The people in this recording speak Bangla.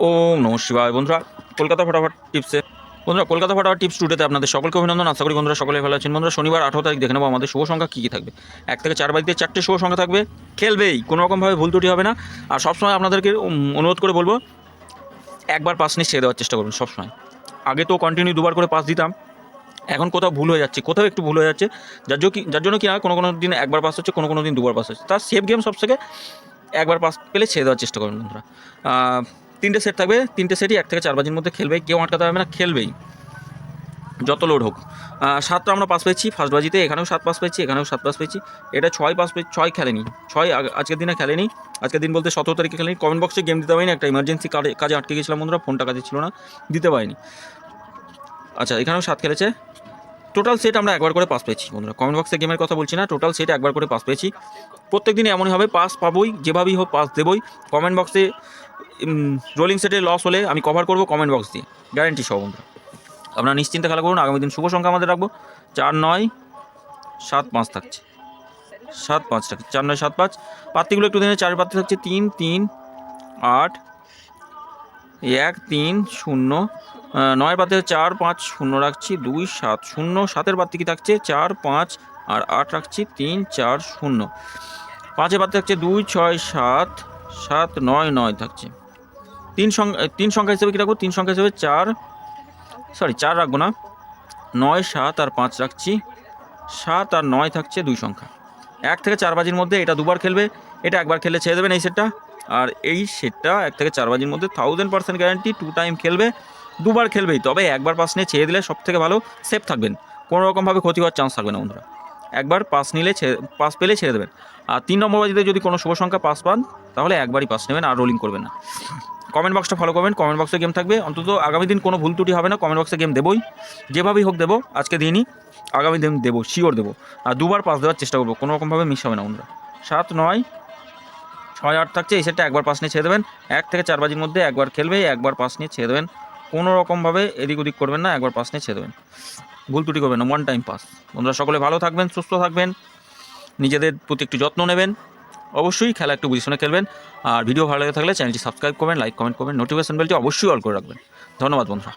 ওম নমঃ শিবায়। বন্ধুরা, কলকাতা ফটাফট টিপসে কলকাতা ফটাফট টিপস টুডেতে আপনাদের সকলকে অভিনন্দন। আশা করি বন্ধুরা সকলে ভালো আছেন। বন্ধুরা, শনিবার 18 তারিখ দেখে নেবো আমাদের শুভ সংখ্যা কী কী থাকবে। 1 থেকে 4 বাজিতে 4টে শুভ সংখ্যা থাকবে, খেলবেই, কোনো রকমভাবে ভুল ত্রুটি হবে না। আর সবসময় আপনাদেরকে অনুরোধ করে বলবো, একবার পাস নিয়ে ছেড়ে দেওয়ার চেষ্টা করুন সবসময়। আগে তো কন্টিনিউ দুবার করে পাস দিতাম, এখন কোথাও ভুল হয়ে যাচ্ছে, কোথাও একটু ভুল হয়ে যাচ্ছে, যার জন্য কি না কোনো দিন একবার পাস হচ্ছে, কোনো দিন দুবার পাস হচ্ছে। তার সেফ গেম সবথেকে একবার পাস পেলে ছেড়ে দেওয়ার চেষ্টা করুন বন্ধুরা। 3টে সেট থাকবে, 3টে সেটই 1 থেকে 4 বাজির মধ্যে খেলবেই, কেউ আটকাতে পারবে না, খেলবেই যত লোড হোক। 7টা আমরা পাস পেয়েছি ফার্স্ট বাজিতে, এখানেও 7 পাস পেয়েছি, এখানেও 7 পাস পেয়েছি। এটা 6 পাস পেয়েছি, 6 খেলেনি, 6 আজকের দিনে খেলেনি। আজকের দিন বলতে 17 তারিখে খেলেনি। কমেন্ট বক্সে গেম দিতে পারিনি, একটা ইমার্জেন্সি কাজে আটকে গেছিলাম বন্ধুরা, ফোনটা কাজে ছিল না, দিতে পারিনি। আচ্ছা, এখানেও 7 খেলেছে। টোটাল সেট আমরা একবার করে পাস পেয়েছি বন্ধুরা। কমেন্ট বক্সে গেমের কথা বলছি না, টোটাল সেট একবার করে পাস পেয়েছি। প্রত্যেক দিন এমনই হবে, পাস পাবোই, যেভাবেই হোক পাস দেবই। কমেন্ট বক্সে রোলিং সেটে লস হলে আমি কভার করবো কমেন্ট বক্স দিয়ে, গ্যারান্টি সহ বন্ধুরা। আপনারা নিশ্চিন্তে খেলা করুন। আগামী দিন শুভ সংখ্যা আমাদের রাখবো 4, 9, 7, 5 থাকছে, 7, 5 থাকছে, 4, 9, 7, 5। পাত্তিগুলো একটু দিনে 4 পাত্তি থাকছে 3, 3, 8, 1, 3, 0। 9 পাত্তি 4, 5, 0 রাখছি, 2, 7, 0। 7-এর পাত্তি কি থাকছে 4, 5 আর 8 রাখছি, 3, 4, 0। 5-এর পাত্তি থাকছে 2, 6, 7, 7, 9, 9 থাকছে। 3 সংখ্যা হিসেবে কী রাখবো, 3 সংখ্যা হিসেবে 4 রাখবো না, 9, 7 আর 5 রাখছি। 7 আর 9 থাকছে 2 সংখ্যা। 1 থেকে 4 বাজির মধ্যে এটা দুবার খেলবে, এটা একবার খেলে ছেড়ে দেবেন এই সেটটা। আর এই সেটটা 1 থেকে 4 বাজির মধ্যে 1000% গ্যারান্টি, 2 টাইম খেলবে, দুবার খেলবেই। তবে একবার পাস নিয়ে ছেড়ে দিলে সব থেকে ভালো, সেফ থাকবেন, কোনো রকমভাবে ক্ষতি হওয়ার চান্স থাকবে না বন্ধুরা। একবার পাস নিলে পাস পেলে ছেড়ে দেবেন। আর 3 নম্বর বাজিতে যদি কোনো শুভ সংখ্যা পাস পান, তাহলে একবারই পাস নেবেন, আর রোলিং করবেন না। কমেন্ট বক্সটা ফলো করবেন, কমেন্ট বক্সে গেম থাকবে। অন্তত আগামী দিন কোনো ভুল ত্রুটি হবে না, কমেন্ট বক্সে গেম দেবোই, যেভাবেই হোক দেবো। আজকে দিনই, আগামী দিন দেবো, শিওর দেবো। আর দুবার পাস দেওয়ার চেষ্টা করবো, কোনো রকমভাবে মিস হবে না বন্ধুরা। 7, 9, 6, 8 থাকছে, এই সেটটা একবার পাস নিয়ে ছেড়ে দেবেন। 1 থেকে 4 বাজির মধ্যে একবার খেলবে, একবার পাস নিয়ে ছেড়ে দেবেন, কোনো রকমভাবে এদিক ওদিক করবেন না, একবার পাস নিয়ে ছেড়ে দেবেন, ভুল ত্রুটি করবেন না, 1 টাইম পাস। বন্ধুরা, সকলে ভালো থাকবেন, সুস্থ থাকবেন, নিজেদের প্রতি একটু যত্ন নেবেন, অবশ্যই খেলা একটু বুঝে শুনে খেলবেন। আর ভিডিও ভালো লেগে থাকলে চ্যানেলটি সাবস্ক্রাইব করবেন, লাইক কমেন্ট করবেন, নোটিফিকেশন বেলটি অবশ্যই অল করে রাখবেন। ধন্যবাদ বন্ধুরা।